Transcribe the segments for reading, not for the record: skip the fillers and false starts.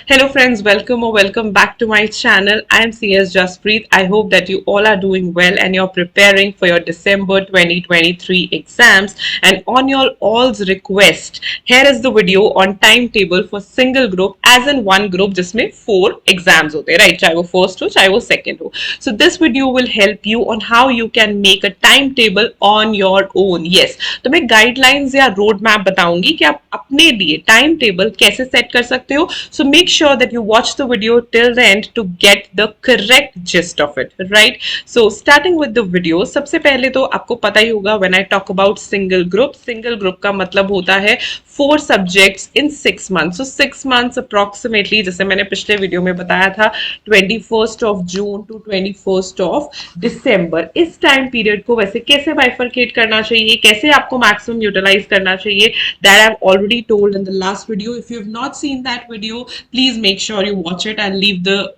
Hello friends, welcome or welcome back to my channel. I am CS Jaspreet. I hope that you all are doing well and you're preparing for your December 2023 exams. And on your all's request, here is the video on timetable for single group as in one group जिसमें 4 exams होते हैं, right? चाहे वो first हो, चाहे वो second हो. So this video will help you on how you can make a timetable on your own. Yes, तो मैं guidelines या road map बताऊंगी कि आप अपने लिए timetable कैसे set कर सकते हो. So make sure that you watch the video till the end to get the correct gist of it, right? So starting with the video, सबसे पहले तो आपको पता ही होगा when I talk about single group का मतलब होता है 4 subjects in 6 months. So 6 months approximately, जैसे मैंने पिछले वीडियो में बताया था 21st of June to 21st of December. इस टाइम पीरियड को वैसे कैसे बाइफरकेट करना चाहिए, कैसे आपको मैक्सिमम यूटिलाइज करना चाहिए, that I've already told in the last video. If you have not seen that video, please make sure you watch it. I'll leave the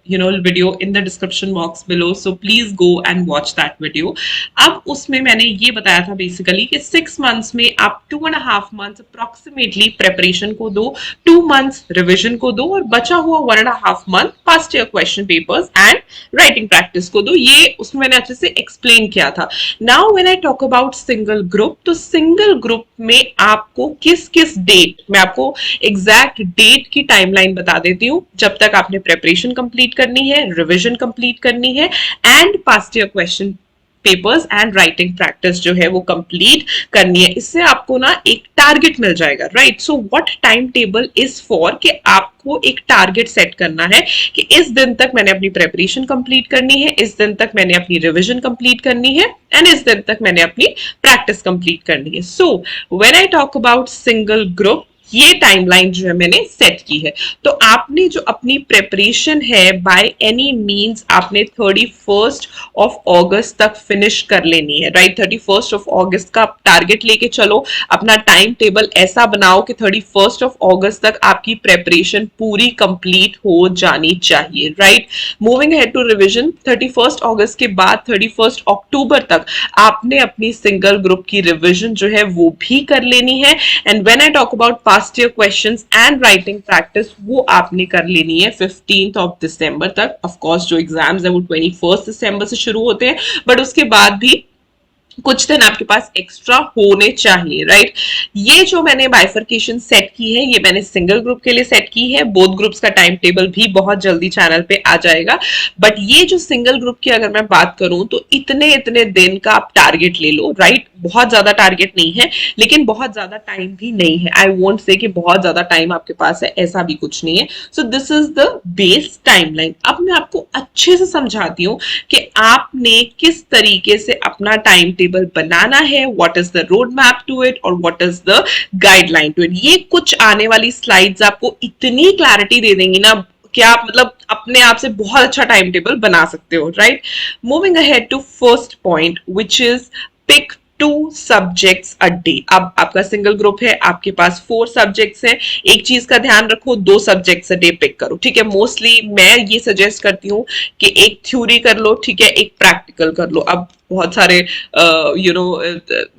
video in the description box below, so please go and watch that video. अब उसमें मैंने ये बताया था basically कि 6 months में आप 2.5 months approximately preparation को दो, 2 months रिविजन को दो और बचा हुआ 1.5 month past year question papers and writing practice को दो. ये उसमें मैंने अच्छे से एक्सप्लेन किया था. Now when I talk about single group, तो सिंगल ग्रुप में आपको किस किस डेट, मैं आपको एग्जैक्ट डेट की टाइमलाइन बता देती हूँ जब तक आपने प्रेपरेशन कंप्लीट करनी है, रिविजन कंप्लीट करनी है and past year question papers and writing practice जो है वो कंप्लीट करनी है. इससे आपको ना एक टारगेट मिल जाएगा, right? So what time table is for कि आपको एक टारगेट सेट करना है कि इस दिन तक मैंने अपनी प्रेपरेशन कंप्लीट करनी है, इस दिन तक मैंने अपनी रिविजन कंप्लीट करनी है एंड इस दिन तक मैंने अपनी प्रैक्टिस कंप्लीट करनी है. So when I talk about single group, ये टाइमलाइन जो है मैंने सेट की है. तो आपने जो अपनी प्रेपरेशन है बाय एनी मींस आपने 31st ऑफ अगस्त तक फिनिश कर लेनी है, राइट? 31st ऑफ अगस्त का टारगेट लेके चलो, अपना टाइम टेबल ऐसा बनाओ कि 31st ऑफ अगस्त तक आपकी प्रेपरेशन पूरी कंप्लीट हो जानी चाहिए, right? Moving ahead to revision, 31st अगस्त के बाद 31st अक्टूबर तक आपने अपनी सिंगल ग्रुप की रिविजन जो है वो भी कर लेनी है. And when I talk about past year questions and writing practice, वो आपने कर लेनी है 15th ऑफ दिसंबर तक. ऑफ कोर्स जो एग्जाम्स है वो 21st दिसंबर से शुरू होते हैं, बट उसके बाद भी कुछ दिन आपके पास एक्स्ट्रा होने चाहिए, राइट? ये जो मैंने बाइफरकेशन सेट की है, ये मैंने सिंगल ग्रुप के लिए सेट की है. बोथ ग्रुप्स का टाइम टेबल भी बहुत जल्दी चैनल पे आ जाएगा. बट ये जो सिंगल ग्रुप की अगर मैं बात करूं तो इतने इतने दिन का आप टारगेट ले लो, राइट? बहुत ज्यादा टारगेट नहीं है लेकिन बहुत ज्यादा टाइम भी नहीं है. आई वोंट से कि बहुत ज्यादा टाइम आपके पास है, ऐसा भी कुछ नहीं है. So this is the base timeline. अब मैं आपको अच्छे से समझाती हूँ कि आपने किस तरीके से अपना टाइम टेबल बनाना है, what is the road map to it और what is the guideline to it. ये कुछ आने वाली स्लाइड्स आपको इतनी क्लैरिटी दे देंगी ना कि आप मतलब अपने आप से बहुत अच्छा टाइम टेबल बना सकते हो, right? Moving ahead to first point which is pick 2 subjects a day. अब आपका सिंगल ग्रुप है, आपके पास 4 सब्जेक्ट्स हैं. एक चीज का ध्यान रखो, 2 सब्जेक्ट्स अ डे पिक करो, ठीक है? मोस्टली मैं ये सजेस्ट करती हूँ कि एक थ्योरी कर लो, ठीक है, एक प्रैक्टिकल कर लो. अब बहुत सारे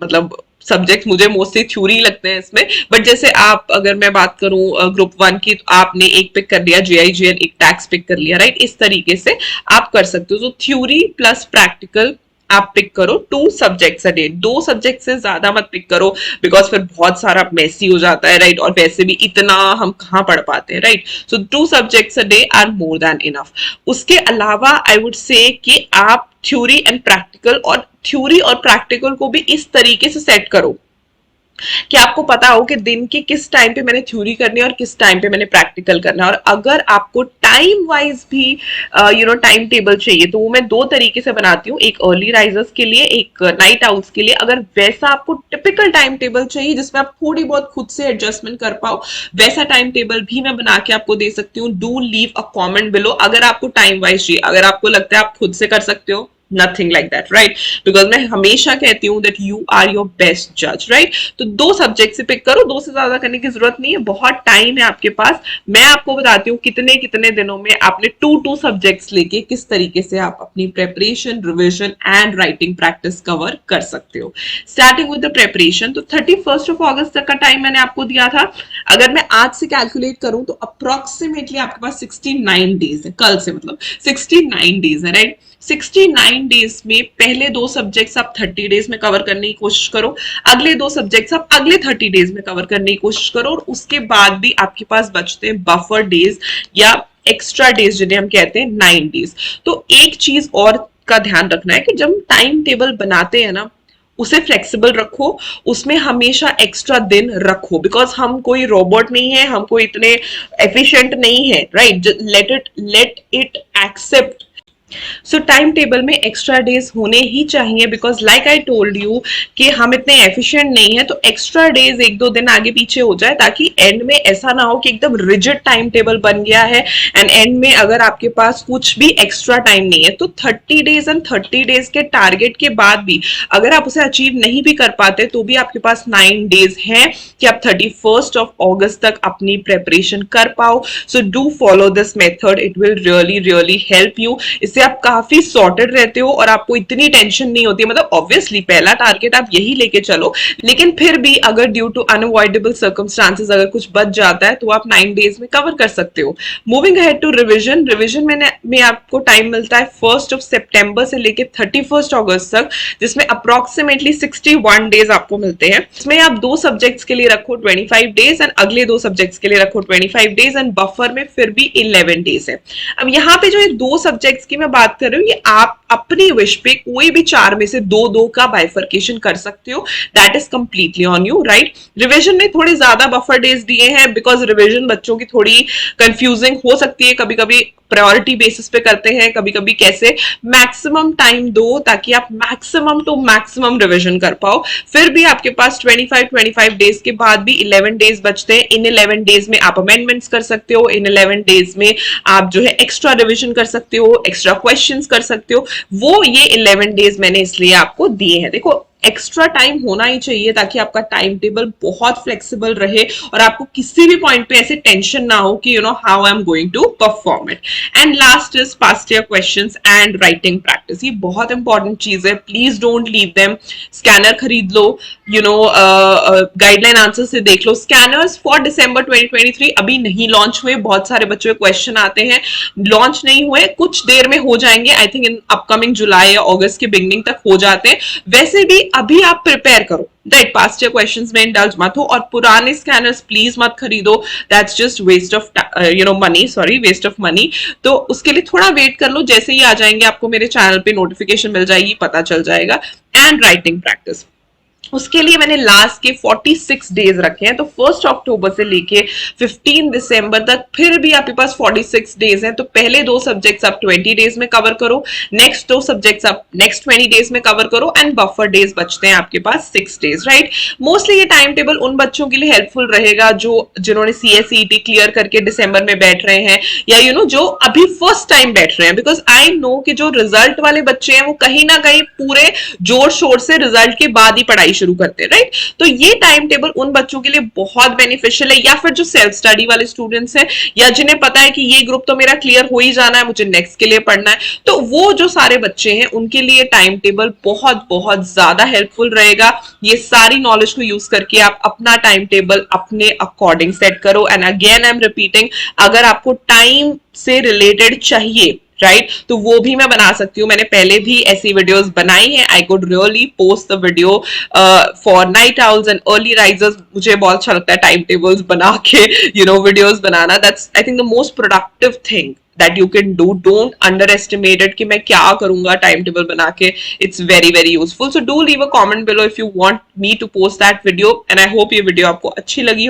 मतलब सब्जेक्ट मुझे मोस्टली थ्योरी लगते हैं इसमें, बट जैसे आप अगर मैं बात करूं ग्रुप 1 की, तो आपने एक पिक कर लिया GIGN, एक टैक्स पिक कर लिया, राइट? इस तरीके से आप कर सकते हो. तो थ्योरी प्लस प्रैक्टिकल आप पिक करो 2 सब्जेक्ट्स अ डे. 2 सब्जेक्ट से ज्यादा मत पिक करो बिकॉज फिर बहुत सारा मेसी हो जाता है, राइट? और वैसे भी इतना हम कहाँ पढ़ पाते हैं, right? So 2 subjects a day are more than enough. उसके अलावा आई वुड से कि आप थ्योरी एंड प्रैक्टिकल, और थ्योरी और प्रैक्टिकल को भी इस तरीके से सेट करो कि आपको पता हो कि दिन के किस टाइम पे मैंने थ्योरी करनी है और किस टाइम पे मैंने प्रैक्टिकल करना है. और अगर आपको टाइम वाइज भी टाइम टेबल चाहिए तो वो मैं 2 तरीके से बनाती हूँ, एक अर्ली राइजर्स के लिए, एक नाइट आउट्स के लिए. अगर वैसा आपको टिपिकल टाइम टेबल चाहिए जिसमें आप थोड़ी बहुत खुद से एडजस्टमेंट कर पाओ, वैसा टाइम टेबल भी मैं बना के आपको दे सकती हूँ. Do leave a comment below अगर आपको टाइम वाइज चाहिए. अगर आपको लगता है आप खुद से कर सकते हो nothing like that, right? Because मैं हमेशा कहती हूँ that you are your best जज, राइट? तो दो सब्जेक्ट से पिक करो, दो से ज्यादा करने की जरूरत नहीं है, बहुत टाइम है आपके पास। मैं आपको बताती हूँ कितने कितने दिनों में आपने टू सब्जेक्ट्स लेके किस तरीके से आप अपनी preparation, revision and writing practice cover कर सकते हो। स्टार्टिंग विद द प्रेपरेशन, तो 31 तक का टाइम मैंने आपको दिया था। अगर मैं आज से कैलकुलेट करूं तो अप्रोक्सीमेटली आपके पास 69 डेज है, कल से मतलब 69 डेज है, राइट? 69 डेज में पहले दो सब्जेक्ट्स आप 30 डेज में कवर करने की कोशिश करो, अगले दो सब्जेक्ट्स आप अगले 30 डेज में कवर करने की कोशिश करो, और उसके बाद भी आपके पास बचते हैं बफर डेज या एक्स्ट्रा डेज जिन्हें हम कहते हैं 9 डेज। तो एक चीज और का ध्यान रखना है कि जब टाइम टेबल बनाते हैं ना, उसे फ्लेक्सिबल रखो, उसमें हमेशा एक्स्ट्रा दिन रखो, बिकॉज हम कोई रोबोट नहीं है, हम कोई इतने एफिशिएंट नहीं है, right? Let it accept. So time table में एक्स्ट्रा डेज होने ही चाहिए, because like I told you कि हम इतने एफिशिएंट नहीं है, तो एक्स्ट्रा डेज एक दो दिन आगे पीछे हो जाए, ताकि एंड में ऐसा ना हो कि एकदम रिजिड टाइम टेबल बन गया है एंड एंड में अगर आपके पास कुछ भी एक्स्ट्रा टाइम नहीं है, तो 30 डेज एंड 30 डेज के टारगेट के बाद भी अगर आप उसे अचीव नहीं भी कर पाते, तो भी आपके पास 9 डेज है कि आप 31 तक अपनी प्रेपरेशन कर पाओ। So do follow this method, it will really really help you. इससे आप काफी सॉर्टेड रहते हो और आपको इतनी टेंशन नहीं होती। मतलब ऑब्वियसली पहला टारगेट आप यही लेके चलो, लेकिन फिर भी अगर ड्यू टू अनअवॉइडेबल सर्कमस्टांसेस अगर कुछ बच जाता है तो आप 9 डेज में कवर कर सकते हो। Moving ahead to revision, revision में आपको टाइम मिलता है 1 सितंबर से लेके 31 अगस्त तक, जिसमें अप्रोक्सीमेटली 61 डेज आपको मिलते हैं। इसमें आप दो सब्जेक्ट्स के लिए रखो 25 डेज एंड अगले दो सब्जेक्ट्स के लिए रखो 25 डेज एंड बफर में फिर भी 11 डेज है। अब यहाँ पे जो ये दो सब्जेक्ट्स की मैं बात कर रही हूँ, ये आप अपनी विश पे कोई भी चार में से दो दो का बाइफर्केशन कर सकते हो, that is completely on you, right? Revision में थोड़े ज्यादा बफर डेज दिए हैं, बिकॉज रिवीजन बच्चों की थोड़ी कंफ्यूजिंग हो सकती है, कभी कभी प्रायोरिटी बेसिस पे करते हैं, कभी कभी कैसे। मैक्सिमम टाइम दो ताकि आप मैक्सिमम टू मैक्सिमम रिवीजन कर पाओ। फिर भी आपके पास 25 डेज के बाद भी 11 डेज बचते हैं। इन 11 डेज में आप अमेंडमेंट्स कर सकते हो, इन 11 डेज में आप जो है एक्स्ट्रा रिवीजन कर सकते हो, एक्स्ट्रा क्वेश्चंस कर सकते हो। वो ये 11 डेज मैंने इसलिए आपको दिए हैं। देखो, एक्स्ट्रा टाइम होना ही चाहिए ताकि आपका टाइम टेबल बहुत फ्लेक्सिबल रहे और आपको किसी भी पॉइंट पे ऐसे टेंशन ना हो कि how I am going to perform it. And last is past year questions and writing practice. ये बहुत इंपॉर्टेंट चीज है, please don't leave them. Scanner खरीद लो, गाइडलाइन आंसर से देख लो। स्कैनर्स फॉर दिसंबर 2023 अभी नहीं लॉन्च हुए, बहुत सारे बच्चों के क्वेश्चन आते हैं, लॉन्च नहीं हुए, कुछ देर में हो जाएंगे। आई थिंक इन अपकमिंग जुलाई या अगस्त के बिगनिंग तक हो जाते हैं। वैसे भी अभी आप प्रिपेयर करो, राइट? पास्ट ईयर क्वेश्चंस में इंडल्ज मत हो और पुराने स्कैनर्स प्लीज मत खरीदो, that's just waste of money, sorry, waste of money. तो उसके लिए थोड़ा वेट कर लो, जैसे ही आ जाएंगे आपको मेरे चैनल पे नोटिफिकेशन मिल जाएगी, पता चल जाएगा। एंड राइटिंग प्रैक्टिस, उसके लिए मैंने लास्ट के 46 डेज रखे हैं, तो 1 अक्टूबर से लेके 15 दिसंबर तक फिर भी आपके पास 46 डेज हैं। तो पहले दो सब्जेक्ट्स आप 20 डेज में कवर करो, नेक्स्ट दो सब्जेक्ट्स आप नेक्स्ट 20 डेज में कवर करो एंड बफर डेज बचते हैं आपके पास 6 डेज, राइट? मोस्टली ये टाइम टेबल उन बच्चों के लिए हेल्पफुल रहेगा जिन्होंने CSET क्लियर करके दिसंबर में बैठ रहे हैं, या जो अभी फर्स्ट टाइम बैठ रहे हैं, बिकॉज आई नो कि जो रिजल्ट वाले बच्चे हैं वो कहीं ना कहीं पूरे जोर शोर से रिजल्ट के बाद ही पढ़ाई शुरू करते हैं, राइट? तो ये टाइम टेबल उन बच्चों के लिए बहुत बेनिफिशियल है, या फिर जो सेल्फ स्टडी वाले स्टूडेंट्स हैं, या जिन्हें पता है कि ये ग्रुप तो मेरा क्लियर हो ही जाना है, मुझे नेक्स्ट के लिए पढ़ना है, तो वो जो सारे बच्चे हैं उनके लिए टाइम टेबल बहुत बहुत ज्यादा हेल्पफुल रहेगा। ये सारी नॉलेज को यूज करके आप अपना टाइम टेबल अपने अकॉर्डिंग सेट करो। And again I am repeating, अगर आपको टाइम से रिलेटेड चाहिए, राइट, तो वो भी मैं बना सकती हूँ। मैंने पहले भी ऐसी वीडियोस बनाई हैं। I could really post the video for night owls and early risers. मुझे बहुत अच्छा लगता है टाइम टेबल्स बना के videos banana. That's I think the most productive thing that you can do. Don't underestimate it कि मैं क्या करूंगा टाइम टेबल बना के. It's very very useful. So do leave a comment below if you want me to post that video. And I hope ये video आपको अच्छी लगी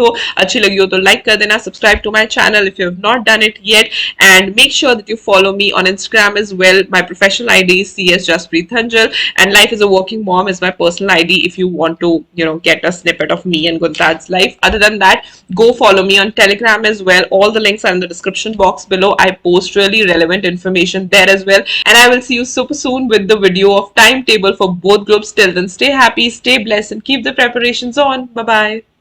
हो तो like कर देना, subscribe to my channel if you have not done it yet, and make sure that you follow me on Instagram as well. My professional ID is CS Jaspreet Thanjal, and Life is a Working Mom is my personal ID if you want to get a snippet of me and Guntaj's life. Other than that, go follow me on Telegram as well. All the links are in the description box below. I post post really relevant information there as well. And I will see you super soon with the video of timetable for both groups. Till then, stay happy, stay blessed, and keep the preparations on. Bye bye.